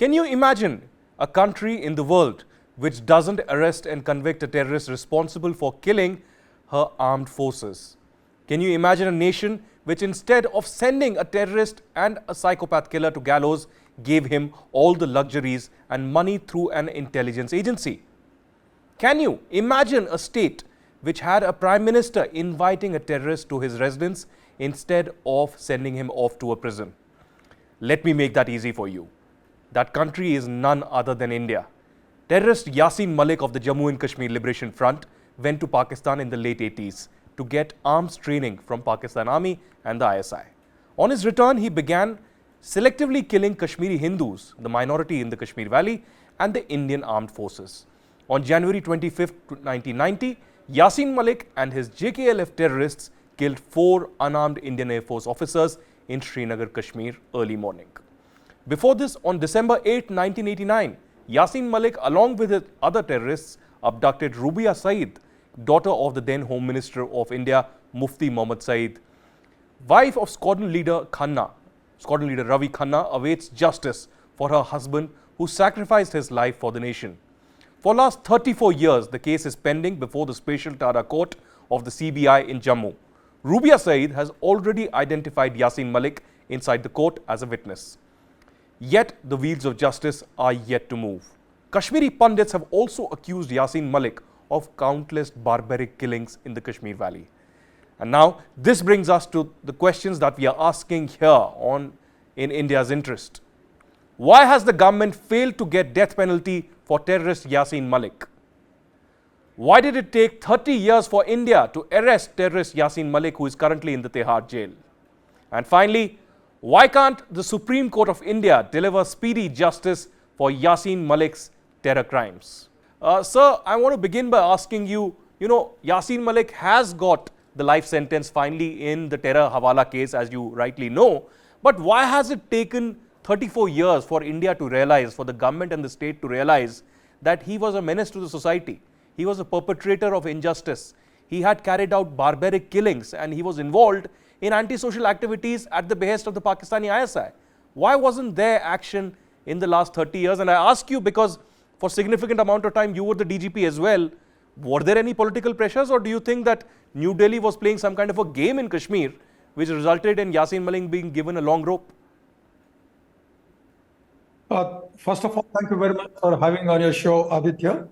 Can you imagine a country in the world which doesn't arrest and convict a terrorist responsible for killing her armed forces? Can you imagine a nation which, instead of sending a terrorist and a psychopath killer to gallows, gave him all the luxuries and money through an intelligence agency? Can you imagine a state which had a prime minister inviting a terrorist to his residence instead of sending him off to a prison? Let me make that easy for you. That country is none other than India. Terrorist Yasin Malik of the Jammu and Kashmir Liberation Front went to Pakistan in the late 80s to get arms training from Pakistan Army and the ISI. On his return, he began selectively killing Kashmiri Hindus, the minority in the Kashmir Valley, and the Indian armed forces. On January 25, 1990, Yasin Malik and his JKLF terrorists killed 4 unarmed Indian Air Force officers in Srinagar, Kashmir, early morning. Before this, on December 8, 1989, Yasin Malik, along with his other terrorists, abducted Rubiya Saeed, daughter of the then Home Minister of India, Mufti Mohammad Saeed. Wife of Squadron Leader Ravi Khanna awaits justice for her husband who sacrificed his life for the nation. For last 34 years, the case is pending before the Special Tara Court of the CBI in Jammu. Rubiya Saeed has already identified Yasin Malik inside the court as a witness. Yet, the wheels of justice are yet to move. Kashmiri pundits have also accused Yasin Malik of countless barbaric killings in the Kashmir Valley. And now, this brings us to the questions that we are asking here in India's interest. Why has the government failed to get death penalty for terrorist Yasin Malik? Why did it take 30 years for India to arrest terrorist Yasin Malik, who is currently in the Tihar jail? And finally, why can't the Supreme Court of India deliver speedy justice for Yasin Malik's terror crimes? Sir, I want to begin by asking you, Yasin Malik has got the life sentence finally in the terror Hawala case, as you rightly know. But why has it taken 34 years for India to realize, for the government and the state to realize that he was a menace to the society? He was a perpetrator of injustice. He had carried out barbaric killings and he was involved in antisocial activities at the behest of the Pakistani ISI. Why wasn't there action in the last 30 years? And I ask you because for significant amount of time you were the DGP as well. Were there any political pressures, or do you think that New Delhi was playing some kind of a game in Kashmir which resulted in Yasin Malik being given a long rope? First of all, thank you very much for having on your show, Aditya.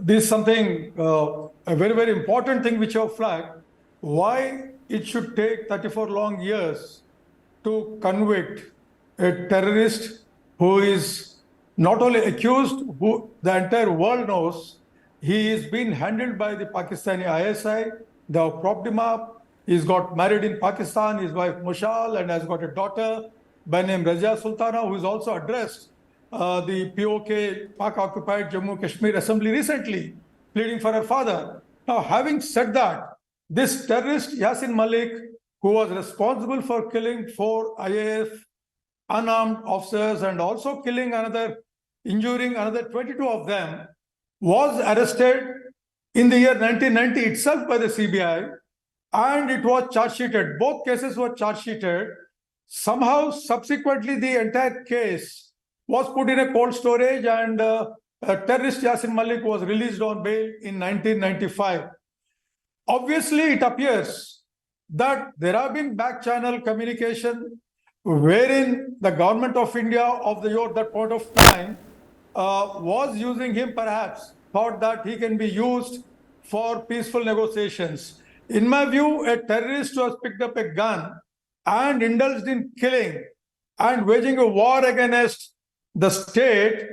This is something, a very, very important thing which you have flagged. Why it should take 34 long years to convict a terrorist who is not only accused, who the entire world knows, he is being handled by the Pakistani ISI. They have propped him up. He's got married in Pakistan, his wife Mushal, and has got a daughter by name Razia Sultana, who is also addressed the POK, Pak-occupied Jammu Kashmir Assembly recently, pleading for her father. Now, having said that, this terrorist Yasin Malik, who was responsible for killing 4 IAF unarmed officers and also injuring another 22 of them, was arrested in the year 1990 itself by the CBI, and it was charge-sheeted. Both cases were charge-sheeted. Somehow, subsequently, the entire case was put in a cold storage, and terrorist Yasin Malik was released on bail in 1995. Obviously, it appears that there have been back-channel communication wherein the government of India of that point of time was using him, perhaps, thought that he can be used for peaceful negotiations. In my view, a terrorist who has picked up a gun and indulged in killing and waging a war against the state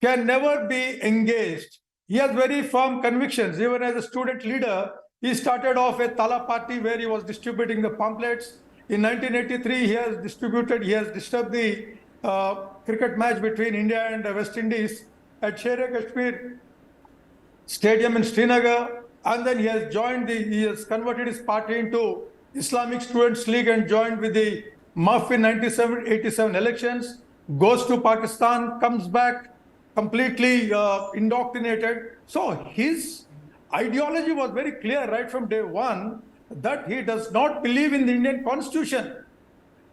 can never be engaged. He has very firm convictions. Even as a student leader, he started off a Tala party where he was distributing the pamphlets. In 1983, he has disturbed the cricket match between India and West Indies at Sher-e-Kashmir Stadium in Srinagar. And then he has converted his party into Islamic Students League and joined with the MUF in 87 elections, goes to Pakistan, comes back completely indoctrinated. So his ideology was very clear right from day one that he does not believe in the Indian Constitution.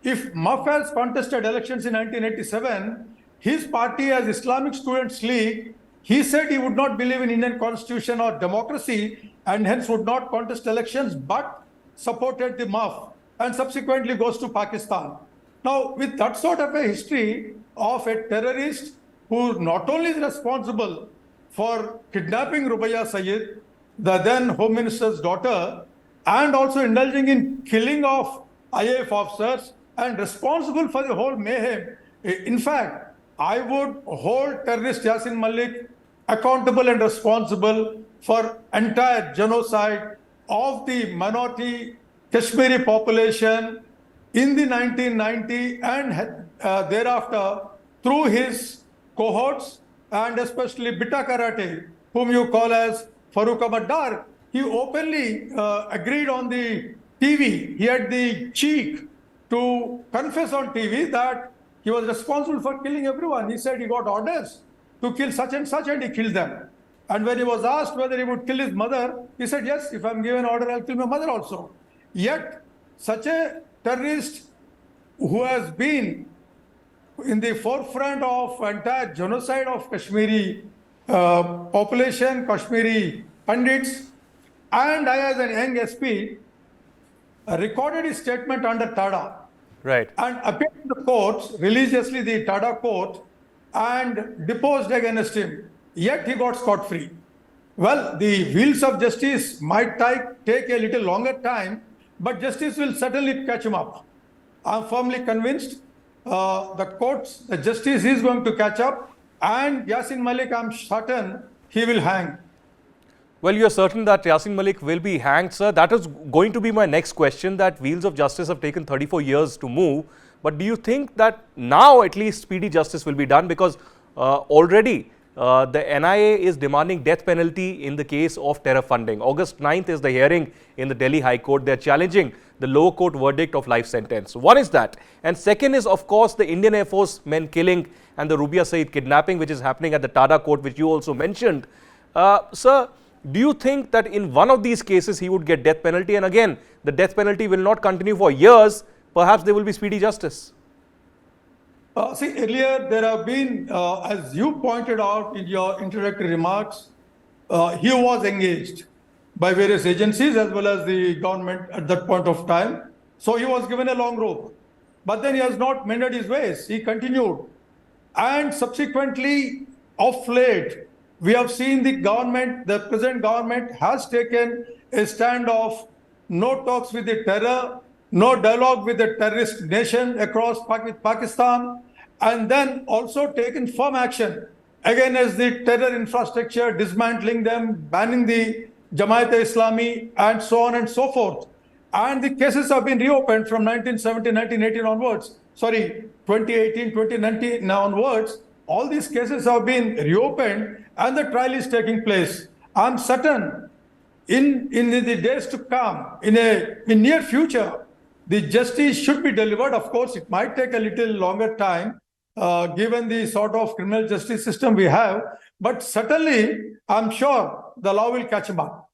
if Muff has contested elections in 1987, his party as Islamic Students League, he said he would not believe in Indian constitution or democracy and hence would not contest elections, but supported the Muff and subsequently goes to Pakistan. Now, with that sort of a history of a terrorist who not only is responsible for kidnapping Rubaya Sayyid, the then Home Minister's daughter, and also indulging in killing of IAF officers and responsible for the whole mayhem. In fact, I would hold terrorist Yasin Malik accountable and responsible for entire genocide of the minority Kashmiri population in the 1990 and thereafter through his cohorts and especially Bitta Karate, whom you call as Farooq Ahmad Dar. He openly agreed on the TV. He had the cheek to confess on TV that he was responsible for killing everyone. He said he got orders to kill such and he killed them. And when he was asked whether he would kill his mother, he said, yes, if I'm given order, I'll kill my mother also. Yet, such a terrorist who has been in the forefront of entire genocide of Kashmiri population, Kashmiri Pandits, and I as an young SP recorded his statement under TADA. Right. And appeared in the courts, religiously the TADA court, and deposed against him. Yet he got scot-free. Well, the wheels of justice might take a little longer time, but justice will certainly catch him up. I'm firmly convinced the justice is going to catch up, and Yasin Malik, I'm certain he will hang. Well, you're certain that Yasin Malik will be hanged, sir. That is going to be my next question, that wheels of justice have taken 34 years to move. But do you think that now at least speedy justice will be done? Because already the NIA is demanding death penalty in the case of terror funding. August 9th is the hearing in the Delhi High Court. They're challenging the lower court verdict of life sentence. One is that. And second is, of course, the Indian Air Force men killing and the Rubia Sayyid kidnapping, which is happening at the TADA court, which you also mentioned. Sir, do you think that in one of these cases he would get death penalty? And again, the death penalty will not continue for years. Perhaps there will be speedy justice. See, earlier there have been, as you pointed out in your introductory remarks, he was engaged by various agencies as well as the government at that point of time. So he was given a long rope. But then he has not mended his ways. He continued. And subsequently, of late, we have seen the present government has taken a stand of no talks with the terror, no dialogue with the terrorist nation across Pakistan, and then also taken firm action against the terror infrastructure, dismantling them, banning the Jamaat-e-Islami, and so on and so forth. And the cases have been reopened from 1917, 1918 onwards. 2018, 2019 onwards. All these cases have been reopened and the trial is taking place. I'm certain in the days to come, in near future, the justice should be delivered. Of course, it might take a little longer time, given the sort of criminal justice system we have. But certainly, I'm sure the law will catch him up.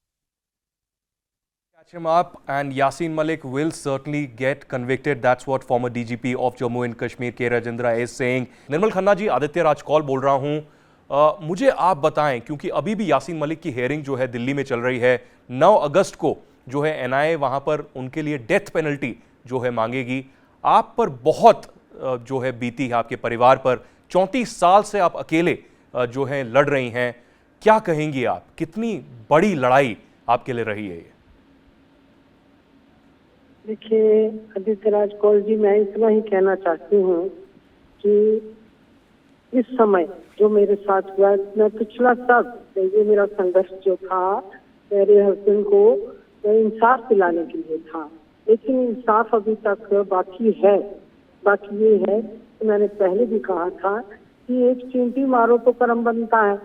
Catch him up, and Yasin Malik will certainly get convicted. That's what former DGP of Jammu and Kashmir, K. Rajendra, is saying. निर्मल खन्ना जी, आदित्य राज कौल बोल रहा हूँ। मुझे आप बताएं, क्योंकि अभी भी यासीन मलिक की हेयरिंग जो है दिल्ली में चल रही है। 9 अगस्त को जो है NIA वहाँ पर उनके लिए डेथ पेनल्टी जो है मांगेगी। आप पर बहुत जो है बीती है, आपके परिवार पर। 34 साल से आप अकेले जो है लड़ रही हैं। क्या कहेंगी आप? कितनी बड़ी लड़ाई आपके लिए रही है ये? देखिए आदित्य राज कौल जी, मैं इतना ही कहना चाहती हूँ कि इस समय जो मेरे साथ हुआ, मैं पिछला सब ये मेरा संघर्ष जो था मेरे हस्बैंड को इंसाफ दिलाने के लिए था, लेकिन इंसाफ अभी तक बाकी है। बाकी ये है कि मैंने पहले भी कहा था कि एक चींटी मारो तो करम बनता है।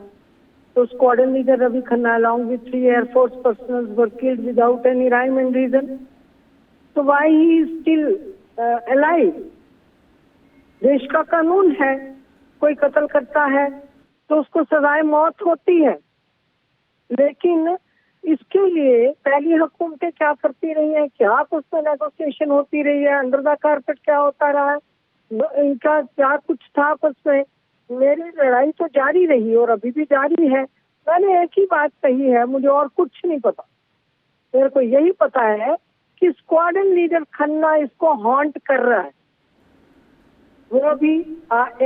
तो squadron leader Ravi Khanna along with 3 Air Force personnel were killed without any rhyme and reason. So why he is still alive? देश का कानून है, कोई कत्ल करता है तो उसको सजाए मौत होती है, लेकिन इसके लिए पहली हुकूमतें क्या करती रही हैं, क्या आपस में नेगोशिएशन होती रही है, अंडर द कारपेट क्या होता रहा है, इनका क्या कुछ था आपस में। मेरी लड़ाई तो जारी रही और अभी भी जारी है। मैंने एक ही बात कही है, मुझे और कुछ नहीं पता। मेरे को यही पता है कि स्क्वाड्रन लीडर खन्ना इसको हॉन्ट कर रहा है। वो भी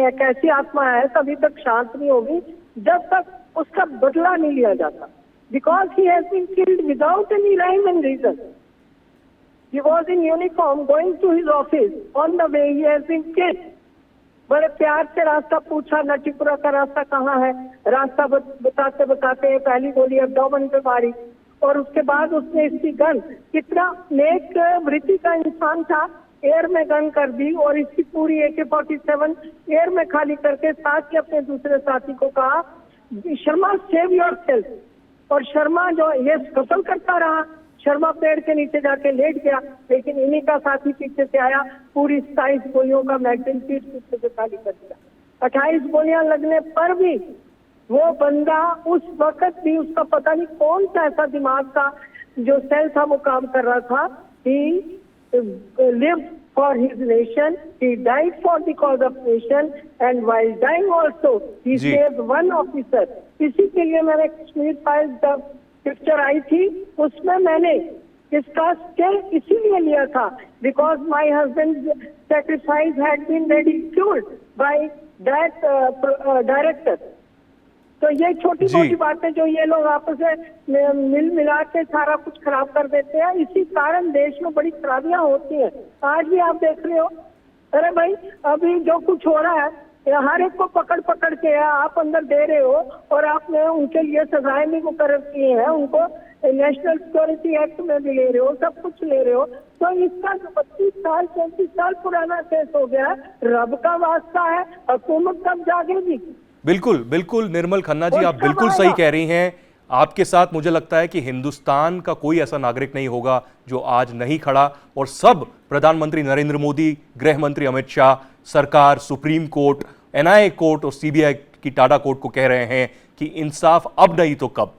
एक ऐसी आत्मा है, कभी तक शांत नहीं होगी जब तक उसका बदला नहीं लिया जाता। Because he has been killed without any rhyme and reason. He was in uniform going to his office. On the way he has been killed. बड़े प्यार से रास्ता पूछा, नटीपुरा का रास्ता कहाँ है, रास्ता बताते बताते पहली गोली अब्डोमेन पे मारी और उसके बाद उसने इसकी गन, कितना नेक वृत्ति का इंसान था, एयर में गन कर दी और इसकी पूरी AK-47 एयर में खाली करके साथ ही अपने दूसरे साथी को कहा, शर्मा सेव योर सेल्फ। और शर्मा जो ये फसल करता रहा, शर्मा पेड़ के नीचे जाके लेट गया, लेकिन इन्हीं का साथी पीछे से आया, पूरी 27 गोलियों का मैगजीन पीछे से खाली कर दिया। 28 गोलियां लगने पर भी वो बंदा उस वक्त भी, उसका पता नहीं कौन सा ऐसा दिमाग का जो सेल था वो काम कर रहा था। ही lived for his nation, he died for the cause of nation, and while dying also he saved one officer. इसी के लिए मैंने कश्मीर फाइल्स जब पिक्चर आई थी उसमें मैंने इसका स्टे इसीलिए लिया था, because my husband sacrifice had been ridiculed by that director. तो ये छोटी मोटी बातें जो ये लोग आपस में मिल मिला के सारा कुछ खराब कर देते हैं, इसी कारण देश में बड़ी खराबियां होती हैं। आज भी आप देख रहे हो, अरे भाई अभी जो कुछ हो रहा है, हर एक को पकड़ पकड़ के आप अंदर दे रहे हो और आपने उनके लिए सजाएं भी मुकर्रर किए हैं, उनको नेशनल सिक्योरिटी एक्ट में भी ले रहे हो, सब कुछ ले रहे हो। तो इसका जो 25 साल 34 साल पुराना केस हो गया, रब का वास्ता है, हुकूमत कब जागेगी? बिल्कुल बिल्कुल निर्मल खन्ना जी, आप बिल्कुल सही कह रही हैं। आपके साथ मुझे लगता है कि हिंदुस्तान का कोई ऐसा नागरिक नहीं होगा जो आज नहीं खड़ा, और सब प्रधानमंत्री नरेंद्र मोदी, गृह मंत्री अमित शाह, सरकार, सुप्रीम कोर्ट, NIA कोर्ट और CBI की टाडा कोर्ट को कह रहे हैं कि इंसाफ अब नहीं तो कब।